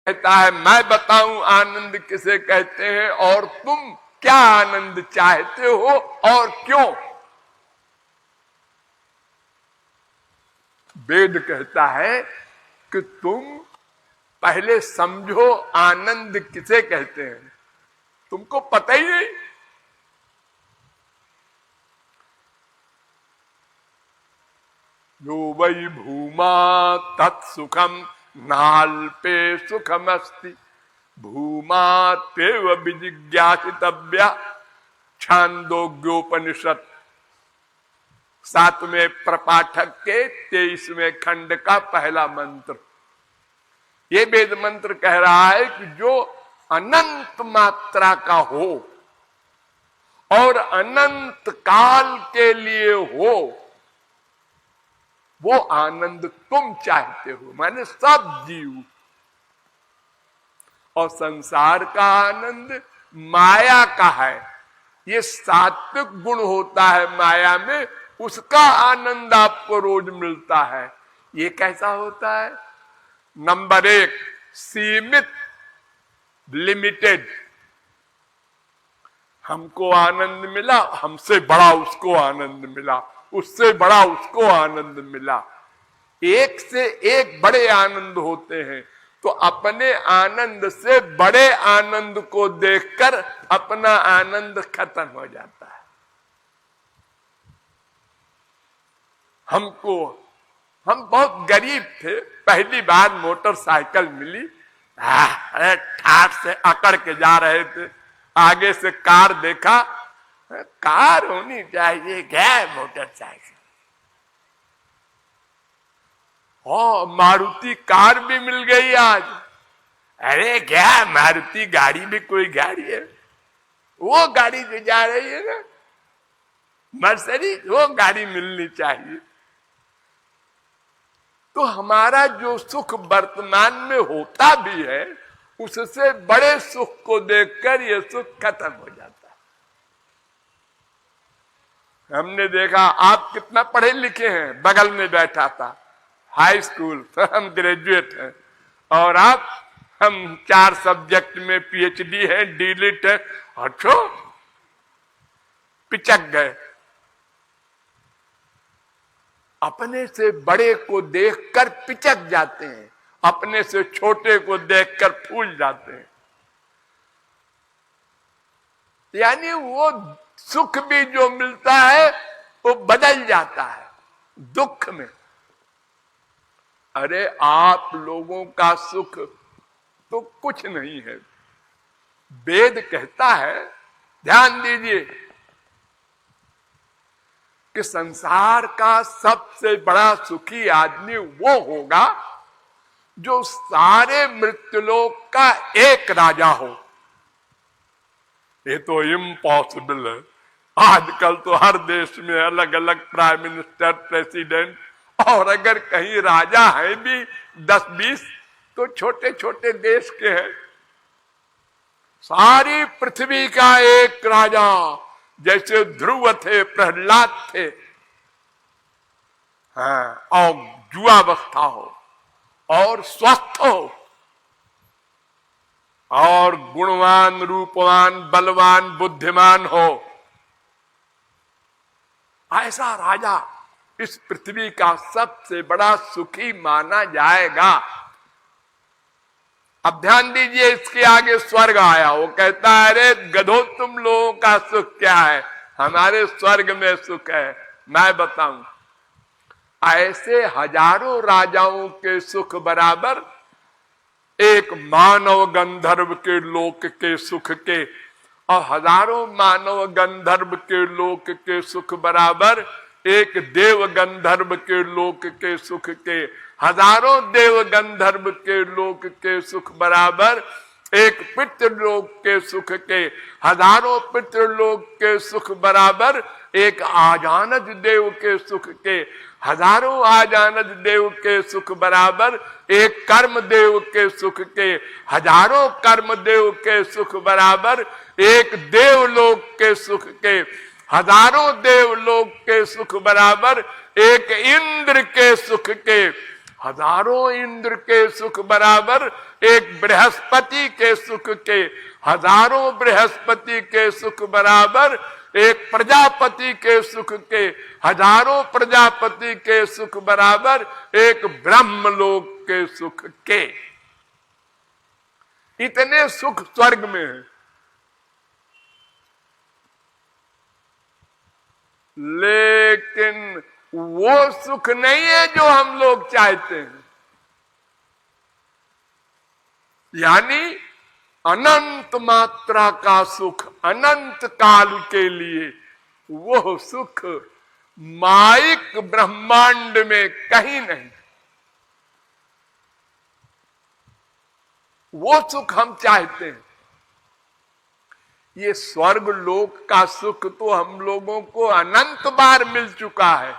कहता है मैं बताऊं आनंद किसे कहते हैं और तुम क्या आनंद चाहते हो और क्यों। वेद कहता है कि तुम पहले समझो आनंद किसे कहते हैं, तुमको पता ही नहीं। यो वै भूमा तत्सुखम नाल्पे सुखमस्ति भूमा तेव विजिज्ञासितव्या छांदोग्योपनिषद 7वें प्रपाठक के 23वें खंड का पहला मंत्र। ये वेद मंत्र कह रहा है कि जो अनंत मात्रा का हो और अनंत काल के लिए हो, वो आनंद तुम चाहते हो, माने सब जीव। और संसार का आनंद माया का है। ये सात्विक गुण होता है माया में, उसका आनंद आपको रोज मिलता है। ये कैसा होता है? नंबर 1 सीमित, लिमिटेड। हमको आनंद मिला, हमसे बड़ा उसको आनंद मिला, उससे बड़ा उसको आनंद मिला। एक से एक बड़े आनंद होते हैं। तो अपने आनंद से बड़े आनंद को देखकर अपना आनंद खत्म हो जाता है। हम बहुत गरीब थे, पहली बार मोटरसाइकिल मिली, अरे ठाठ से अकड़ के जा रहे थे, आगे से कार देखा, कार होनी चाहिए, क्या मोटरसाइकिल। मारुति कार भी मिल गई आज। अरे क्या मारुति गाड़ी भी कोई गाड़ी है, वो गाड़ी जो जा रही है ना मर्सिडीज, वो गाड़ी मिलनी चाहिए। तो हमारा जो सुख वर्तमान में होता भी है, उससे बड़े सुख को देखकर ये सुख खत्म हो जाता है। हमने देखा आप कितना पढ़े लिखे हैं, बगल में बैठा था, हाई स्कूल, तो हम ग्रेजुएट हैं, और हम 4 सब्जेक्ट में पीएचडी है, डीलिट है, अच्छो पिचक गए। अपने से बड़े को देखकर पिचक जाते हैं, अपने से छोटे को देखकर फूल जाते हैं। यानी वो सुख भी जो मिलता है वो बदल जाता है दुख में। अरे आप लोगों का सुख तो कुछ नहीं है। वेद कहता है, ध्यान दीजिए, कि संसार का सबसे बड़ा सुखी आदमी वो होगा जो सारे मृत्युलोक का एक राजा हो। ये तो इम्पॉसिबल है। आजकल तो हर देश में अलग अलग प्राइम मिनिस्टर, प्रेसिडेंट, और अगर कहीं राजा है भी 10-20 तो छोटे छोटे देश के हैं। सारी पृथ्वी का एक राजा, जैसे ध्रुव थे, प्रहलाद थे, हाँ, और जुआवस्था हो और स्वस्थ हो और गुणवान, रूपवान, बलवान, बुद्धिमान हो, ऐसा राजा इस पृथ्वी का सबसे बड़ा सुखी माना जाएगा। अब ध्यान दीजिए, इसके आगे स्वर्ग आया। वो कहता है, अरे गधो तुम लोगों का सुख क्या है, हमारे स्वर्ग में सुख है। मैं बताऊं, ऐसे हजारों राजाओं के सुख बराबर एक मानव गंधर्व के लोक के सुख के, और हजारों मानव गंधर्व के लोक के सुख बराबर एक देव गंधर्व के लोक के सुख के, हजारों देव गंधर्व के लोक के सुख बराबर एक पितृलोक के सुख के, हजारों पितृलोक के सुख बराबर एक आजानज देव के सुख के, हजारों आजानज देव के सुख बराबर एक कर्म देव के सुख के, हजारों कर्म देव के सुख बराबर एक देवलोक के सुख के, हजारों देवलोक के सुख बराबर एक इंद्र के सुख के, हजारों इंद्र के सुख बराबर एक बृहस्पति के सुख के, हजारों बृहस्पति के सुख बराबर एक प्रजापति के सुख के, हजारों प्रजापति के सुख बराबर एक ब्रह्मलोक के सुख के। इतने सुख स्वर्ग में है। लेकिन वो सुख नहीं है जो हम लोग चाहते हैं। यानी अनंत मात्रा का सुख, अनंत काल के लिए वो सुख माइक ब्रह्मांड में कहीं नहीं। वो सुख हम चाहते हैं। ये स्वर्ग लोक का सुख तो हम लोगों को अनंत बार मिल चुका है।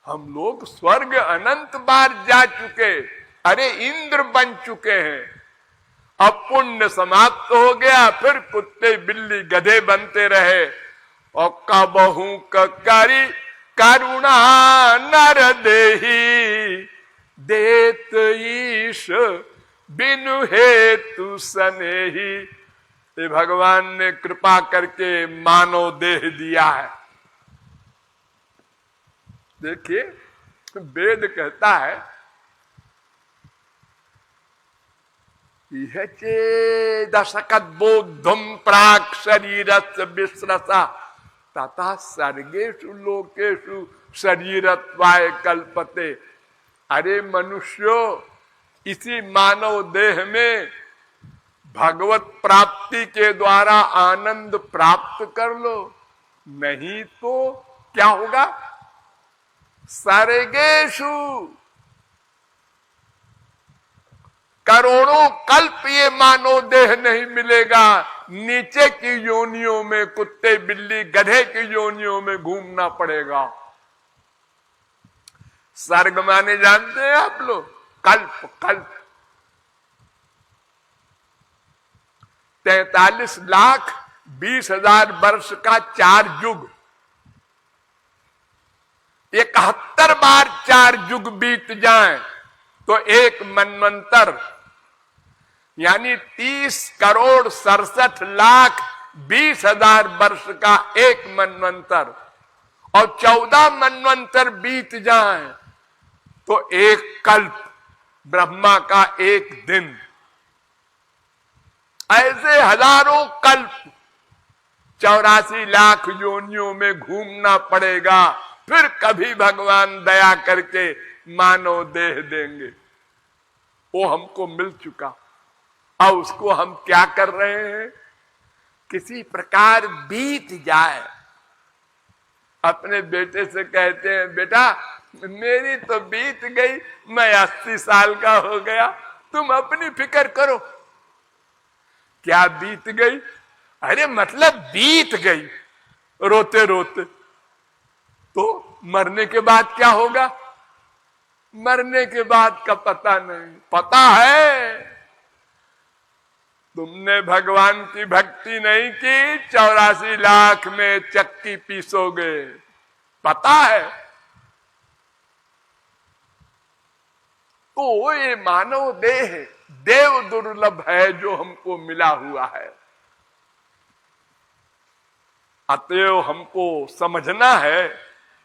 हम लोग स्वर्ग अनंत बार जा चुके, अरे इंद्र बन चुके हैं। अब पुण्य समाप्त हो गया, फिर कुत्ते बिल्ली गधे बनते रहे। और कबहू करी करुणा नर देही, देत ईश बिनु हेतु सनेही। ये भगवान ने कृपा करके मानव देह दिया है। देखिए वेद कहता है यह चेदशकद बोधम प्राक शरीरस्य विश्रसा तथा सर्गेषु लोकेषु शरीरत्वाय कल्पते। अरे मनुष्यो, इसी मानव देह में भगवत प्राप्ति के द्वारा आनंद प्राप्त कर लो, नहीं तो क्या होगा? सर्गेषु, करोड़ों कल्प ये मानव देह नहीं मिलेगा। नीचे की योनियों में कुत्ते बिल्ली गधे की योनियों में घूमना पड़ेगा। सर्ग माने जानते हैं आप लोग? कल्प, कल्प 43,20,000 वर्ष का 4 युग, 71 बार 4 युग बीत जाएं तो एक मनवंतर, यानी 30,67,20,000 वर्ष का एक मनवंतर, और 14 मनवंतर बीत जाएं तो एक कल्प, ब्रह्मा का एक दिन। ऐसे हजारों कल्प 84 लाख योनियों में घूमना पड़ेगा, फिर कभी भगवान दया करके मानव देह देंगे। वो हमको मिल चुका, और उसको हम क्या कर रहे हैं? किसी प्रकार बीत जाए। अपने बेटे से कहते हैं, बेटा मेरी तो बीत गई, मैं 80 साल का हो गया, तुम अपनी फिक्र करो। क्या बीत गई? अरे मतलब बीत गई रोते रोते। तो मरने के बाद क्या होगा? मरने के बाद का पता नहीं। पता है तुमने भगवान की भक्ति नहीं की, 84 लाख में चक्की पीसोगे, पता है। तो ये मानव देह देव दुर्लभ है जो हमको मिला हुआ है। अतएव हमको समझना है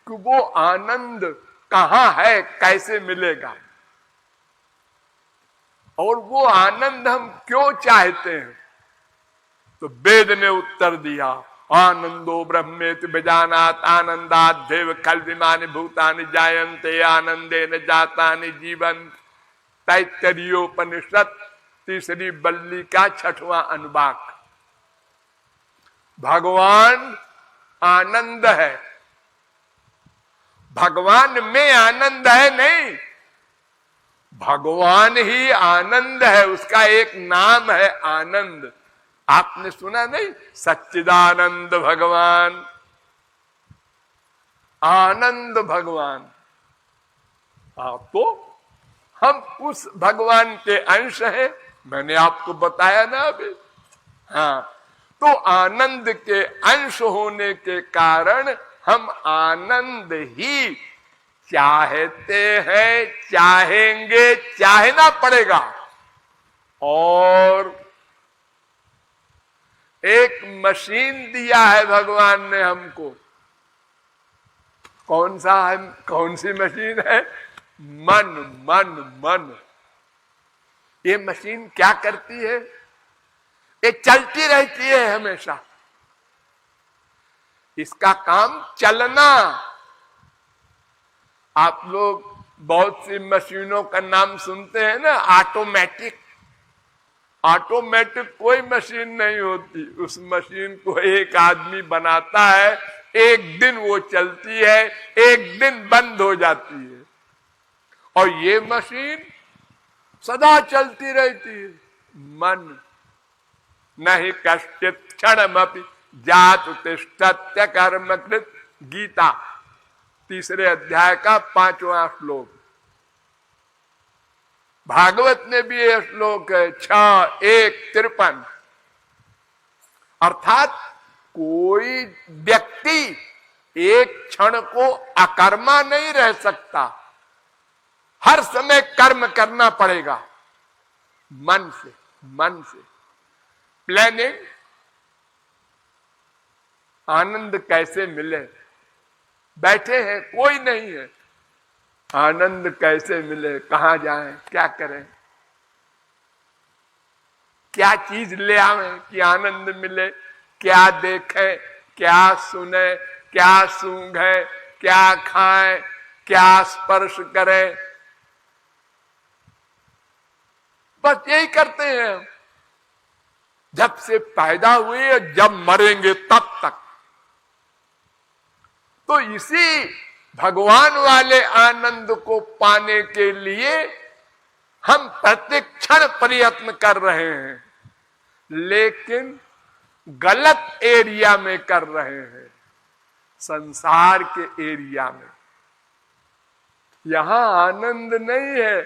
कि वो आनंद कहां है, कैसे मिलेगा, और वो आनंद हम क्यों चाहते हैं। तो वेद ने उत्तर दिया, आनंदो ब्रह्मेति विजानात आनंदात् देव खल्विमानि भूतानि जायन्ते आनंदे न जातानि जीवन। तैत्तरीयोपनिषद 3री बल्ली का 6वां अनुवाक। भगवान आनंद है, भगवान में आनंद है नहीं, भगवान ही आनंद है। उसका एक नाम है आनंद। आपने सुना नहीं? सच्चिदानंद भगवान, आनंद भगवान। तो हम उस भगवान के अंश हैं, मैंने आपको बताया ना अभी। हाँ, तो आनंद के अंश होने के कारण हम आनंद ही चाहते हैं, चाहेंगे, चाहना पड़ेगा। और एक मशीन दिया है भगवान ने हमको। कौन सा है? कौन सी मशीन है? मन मन मन। ये मशीन क्या करती है? ये चलती रहती है हमेशा। इसका काम चलना। आप लोग बहुत सी मशीनों का नाम सुनते हैं ना, ऑटोमेटिक। ऑटोमेटिक कोई मशीन नहीं होती। उस मशीन को एक आदमी बनाता है, एक दिन वो चलती है, एक दिन बंद हो जाती है। और ये मशीन सदा चलती रहती है। मन नहीं कश्चित क्षणमपि जातु तिष्ठत्य कर्मकृत। गीता 3 अध्याय का 5वां श्लोक। भागवत में भी यह श्लोक है 6:1-53। अर्थात कोई व्यक्ति एक क्षण को अकर्मा नहीं रह सकता। हर समय कर्म करना पड़ेगा, मन से। मन से प्लानिंग। आनंद कैसे मिले? बैठे हैं, कोई नहीं है। आनंद कैसे मिले? कहां जाएं? क्या करें? क्या चीज ले आवें कि आनंद मिले? क्या देखें, क्या सुने, क्या सूंघे, क्या खाएं, क्या स्पर्श करें? बस यही करते हैं जब से पैदा हुए, जब मरेंगे तब तक। तो इसी भगवान वाले आनंद को पाने के लिए हम प्रतिक्षण प्रयत्न कर रहे हैं, लेकिन गलत एरिया में कर रहे हैं, संसार के एरिया में। यहां आनंद नहीं है।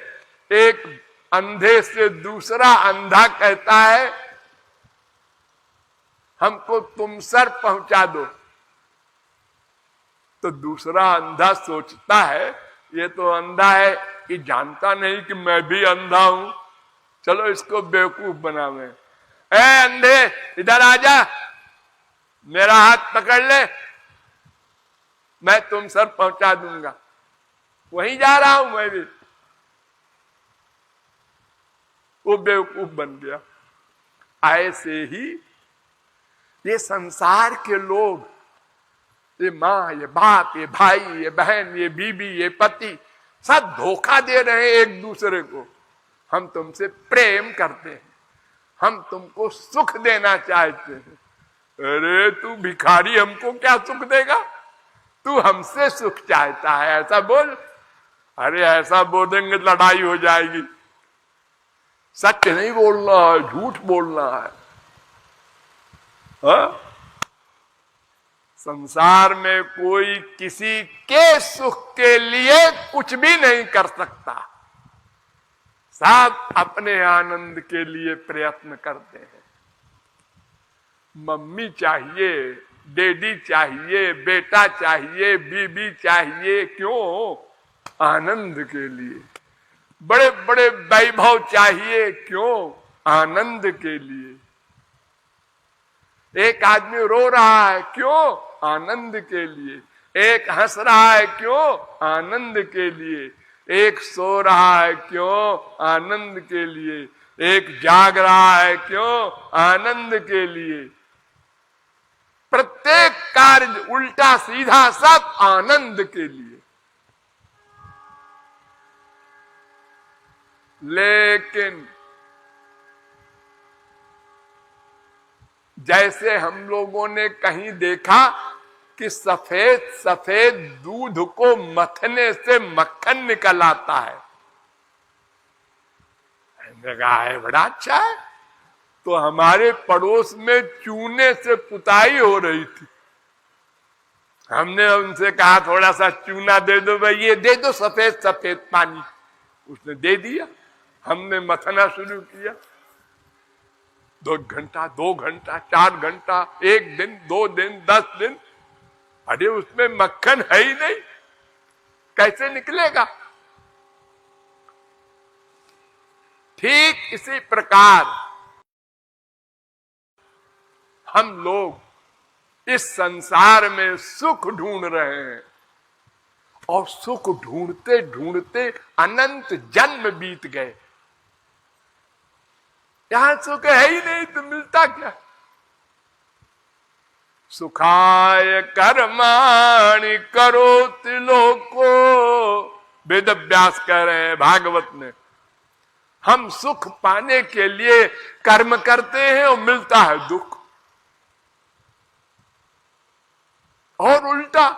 एक अंधे से दूसरा अंधा कहता है हमको तुम सर पहुंचा दो, तो दूसरा अंधा सोचता है ये तो अंधा है, ये जानता नहीं कि मैं भी अंधा हूं, चलो इसको बेवकूफ बनावे। ए अंधे, इधर आजा, मेरा हाथ पकड़ ले, मैं तुम सर पहुंचा दूंगा। वहीं जा रहा हूं मैं भी। वो बेवकूफ बन गया। ऐसे ही ये संसार के लोग, ये माँ, ये बाप, ये भाई, ये बहन, ये बीबी, ये पति, सब धोखा दे रहे हैं एक दूसरे को। हम तुमसे प्रेम करते हैं, हम तुमको सुख देना चाहते हैं। अरे तू भिखारी, हमको क्या सुख देगा? तू हमसे सुख चाहता है, ऐसा बोल। अरे ऐसा बोलेंगे लड़ाई हो जाएगी। सच नहीं बोलना है, झूठ बोलना है। हा? संसार में कोई किसी के सुख के लिए कुछ भी नहीं कर सकता। सब अपने आनंद के लिए प्रयत्न करते हैं। मम्मी चाहिए, डैडी चाहिए, बेटा चाहिए, बीबी चाहिए, क्यों? आनंद के लिए। बड़े बड़े वैभव चाहिए, क्यों? आनंद के लिए। एक आदमी रो रहा है, क्यों? आनंद के लिए। एक हंस रहा है, क्यों? आनंद के लिए। एक सो रहा है, क्यों? आनंद के लिए। एक जाग रहा है, क्यों? आनंद के लिए। प्रत्येक कार्य उल्टा सीधा सब आनंद के लिए। लेकिन जैसे हम लोगों ने कहीं देखा कि सफेद सफेद दूध को मथने से मक्खन निकल आता है, हमने कहा है बड़ा अच्छा है। तो हमारे पड़ोस में चूने से पुताई हो रही थी। हमने उनसे कहा थोड़ा सा चूना दे दो भाई, ये दे दो सफेद सफेद पानी। उसने दे दिया, हमने मथना शुरू किया। 2 घंटा, 2 घंटा, 4 घंटा, 1 दिन, 2 दिन, 10 दिन, अरे उसमें मक्खन है ही नहीं। कैसे निकलेगा? ठीक इसी प्रकार हम लोग इस संसार में सुख ढूंढ रहे हैं और सुख ढूंढते ढूंढते अनंत जन्म बीत गए। यहां सुख है ही नहीं तो मिलता क्या? सुखाय कर्माणि करोति लोको, वेद व्यास कह रहे हैं भागवत में। हम सुख पाने के लिए कर्म करते हैं और मिलता है दुख, और उल्टा।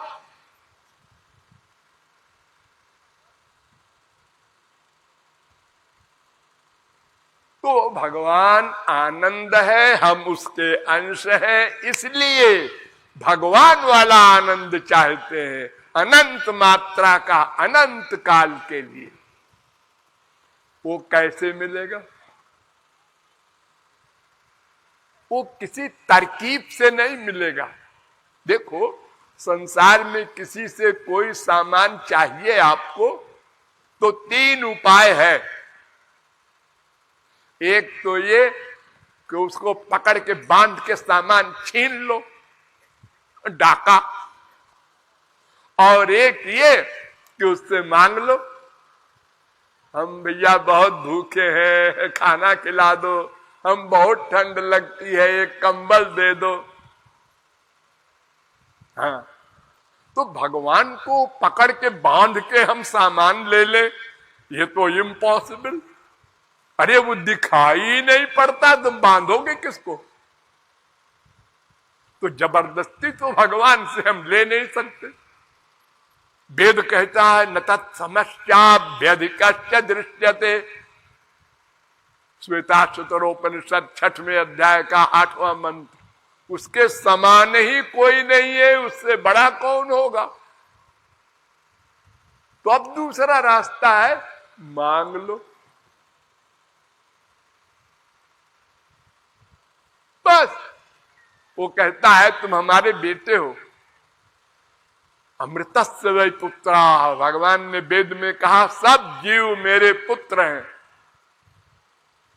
तो भगवान आनंद है, हम उसके अंश हैं, इसलिए भगवान वाला आनंद चाहते हैं, अनंत मात्रा का, अनंत काल के लिए। वो कैसे मिलेगा? वो किसी तरकीब से नहीं मिलेगा। देखो, संसार में किसी से कोई सामान चाहिए आपको तो 3 उपाय है। एक तो ये कि उसको पकड़ के बांध के सामान छीन लो, डाका, और एक ये कि उससे मांग लो, हम भैया बहुत भूखे हैं, खाना खिला दो, हम बहुत ठंड लगती है, एक कंबल दे दो। हाँ, तो भगवान को पकड़ के बांध के हम सामान ले ले, ये तो इम्पॉसिबल। अरे वो दिखाई नहीं पड़ता, तुम बांधोगे किसको? तो जबरदस्ती तो भगवान से हम ले नहीं सकते। वेद कहता है न तत्समस्याभ्यधिकश्च दृश्यते, श्वेताश्वतरोपनिषद 6वें अध्याय का 8वां मंत्र। उसके समान ही कोई नहीं है, उससे बड़ा कौन होगा? तो अब दूसरा रास्ता है, मांग लो, बस। वो कहता है तुम हमारे बेटे हो, अमृतस्य वै पुत्रा। भगवान ने वेद में कहा सब जीव मेरे पुत्र हैं।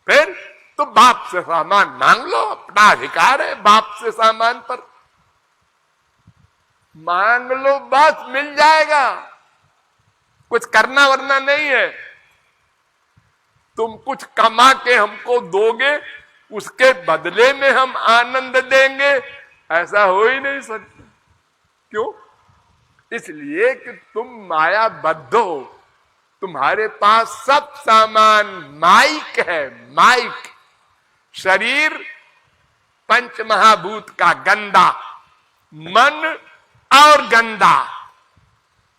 फिर तो बाप से सामान मांग लो, अपना अधिकार है बाप से सामान पर। मांग लो, बस मिल जाएगा, कुछ करना वरना नहीं है। तुम कुछ कमा के हमको दोगे, उसके बदले में हम आनंद देंगे, ऐसा हो ही नहीं सकता। क्यों? इसलिए कि तुम मायाबद्ध हो, तुम्हारे पास सब सामान माइक है, माइक। शरीर पंच महाभूत का गंदा, मन और गंदा,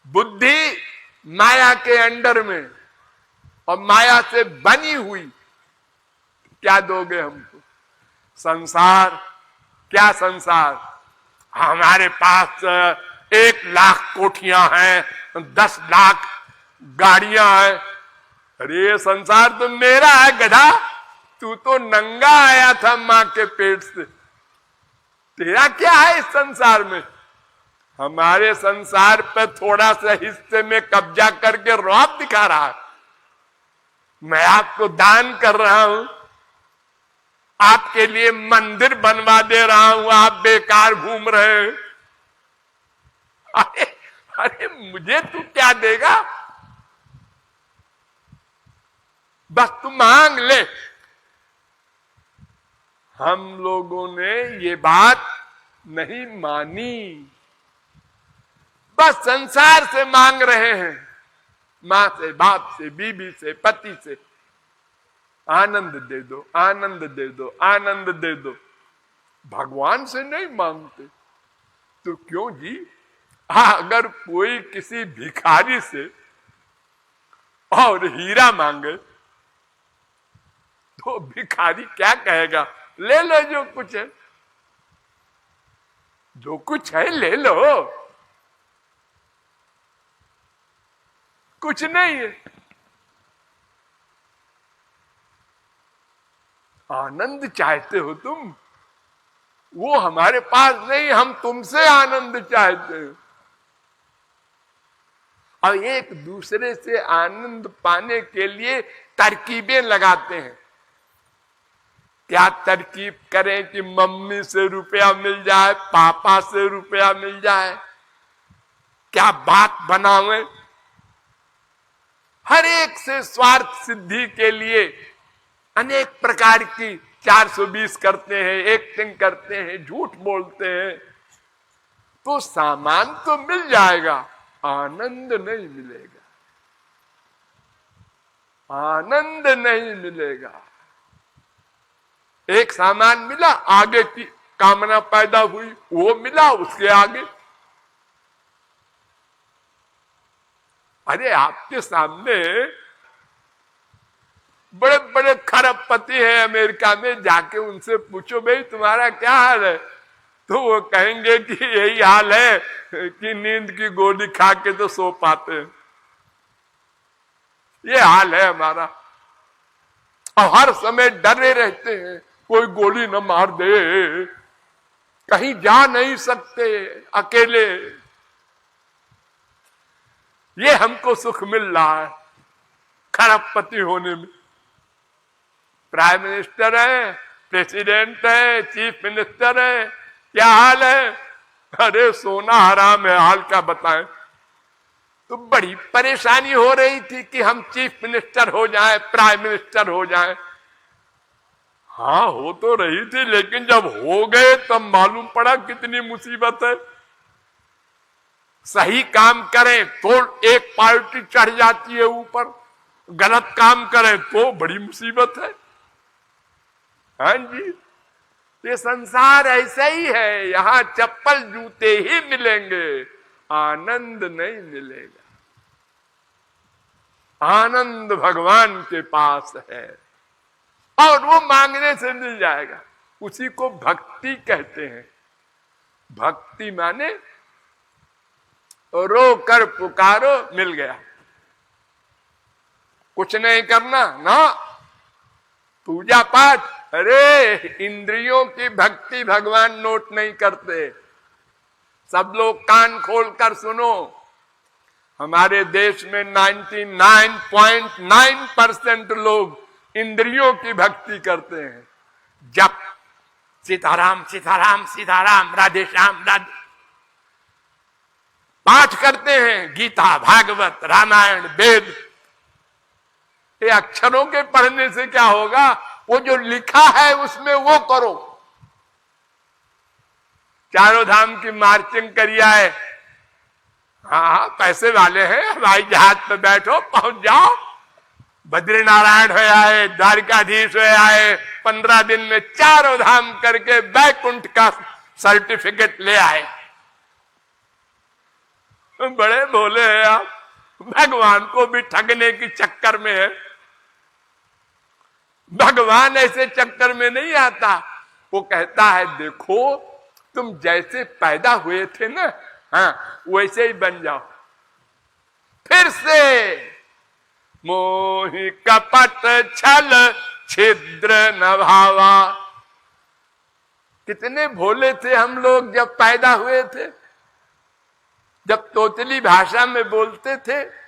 बुद्धि माया के अंडर में और माया से बनी हुई। क्या दोगे हमको? संसार, क्या संसार? हमारे पास 1 लाख कोठियां हैं, 10 लाख गाड़ियां हैं। अरे संसार तो मेरा है गधा, तू तो नंगा आया था मां के पेट से, तेरा क्या है इस संसार में? हमारे संसार पे थोड़ा सा हिस्से में कब्जा करके रौब दिखा रहा है। मैं आपको दान कर रहा हूं, आपके लिए मंदिर बनवा दे रहा हूं, आप बेकार घूम रहे हैं। अरे अरे मुझे तू क्या देगा? बस तू मांग ले। हम लोगों ने ये बात नहीं मानी, बस संसार से मांग रहे हैं, मां से, बाप से, बीबी से, पति से, आनंद दे दो, आनंद दे दो, आनंद दे दो। भगवान से नहीं मांगते। तो क्यों जी? अगर कोई किसी भिखारी से और हीरा मांगे तो भिखारी क्या कहेगा? ले लो जो कुछ है, जो कुछ है ले लो, कुछ नहीं है। आनंद चाहते हो तुम, वो हमारे पास नहीं, हम तुमसे आनंद चाहते हैं। और एक दूसरे से आनंद पाने के लिए तरकीबें लगाते हैं। क्या तरकीब करें कि मम्मी से रुपया मिल जाए, पापा से रुपया मिल जाए, क्या बात बनावें। हर एक से स्वार्थ सिद्धि के लिए अनेक प्रकार की 420 करते हैं, एक्टिंग करते हैं, झूठ बोलते हैं। तो सामान तो मिल जाएगा, आनंद नहीं मिलेगा, आनंद नहीं मिलेगा। एक सामान मिला, आगे की कामना पैदा हुई, वो मिला, उसके आगे। अरे आपके सामने बड़े बड़े खरबपति हैं अमेरिका में, जाके उनसे पूछो भाई तुम्हारा क्या हाल है, तो वो कहेंगे कि यही हाल है कि नींद की गोली खा के तो सो पाते हैं, ये हाल है हमारा। और हर समय डरे रहते हैं कोई गोली न मार दे, कहीं जा नहीं सकते अकेले। ये हमको सुख मिल रहा है खरबपति होने में। प्राइम मिनिस्टर है, प्रेसिडेंट है, चीफ मिनिस्टर है, क्या हाल है? अरे सोना हराम है, हाल क्या बताएं। तो बड़ी परेशानी हो रही थी कि हम चीफ मिनिस्टर हो जाएं, प्राइम मिनिस्टर हो जाएं। हाँ हो तो रही थी, लेकिन जब हो गए तब मालूम पड़ा कितनी मुसीबत है। सही काम करें तो एक पार्टी चढ़ जाती है ऊपर, गलत काम करें तो बड़ी मुसीबत है। हाँ जी, ये संसार ऐसा ही है, यहां चप्पल जूते ही मिलेंगे, आनंद नहीं मिलेगा। आनंद भगवान के पास है और वो मांगने से मिल जाएगा। उसी को भक्ति कहते हैं। भक्ति माने रो कर पुकारो, मिल गया। कुछ नहीं करना ना, पूजा पाठ। अरे इंद्रियों की भक्ति भगवान नोट नहीं करते। सब लोग कान खोल कर सुनो, हमारे देश में 99.9% लोग इंद्रियों की भक्ति करते हैं। जप, सीताराम सीताराम सीताराम, राधे श्याम राधे। पाठ करते हैं, गीता, भागवत, रामायण, वेद। ये अक्षरों के पढ़ने से क्या होगा? वो जो लिखा है उसमें वो करो। चारों धाम की मार्चिंग करिया है, हाँ पैसे वाले हैं, हवाई जहाज पे बैठो, पहुंच जाओ। बद्रीनारायण हो आए, द्वारिकाधीश हो आए, 15 दिन में चारों धाम करके बैकुंठ का सर्टिफिकेट ले आए। बड़े भोले हैं आप, भगवान को भी ठगने की चक्कर में है। भगवान ऐसे चक्कर में नहीं आता। वो कहता है देखो तुम जैसे पैदा हुए थे ना, हाँ वैसे ही बन जाओ। फिर से मोहि कपट छल छिद्र न भावा। कितने भोले थे हम लोग जब पैदा हुए थे, जब तोतली भाषा में बोलते थे।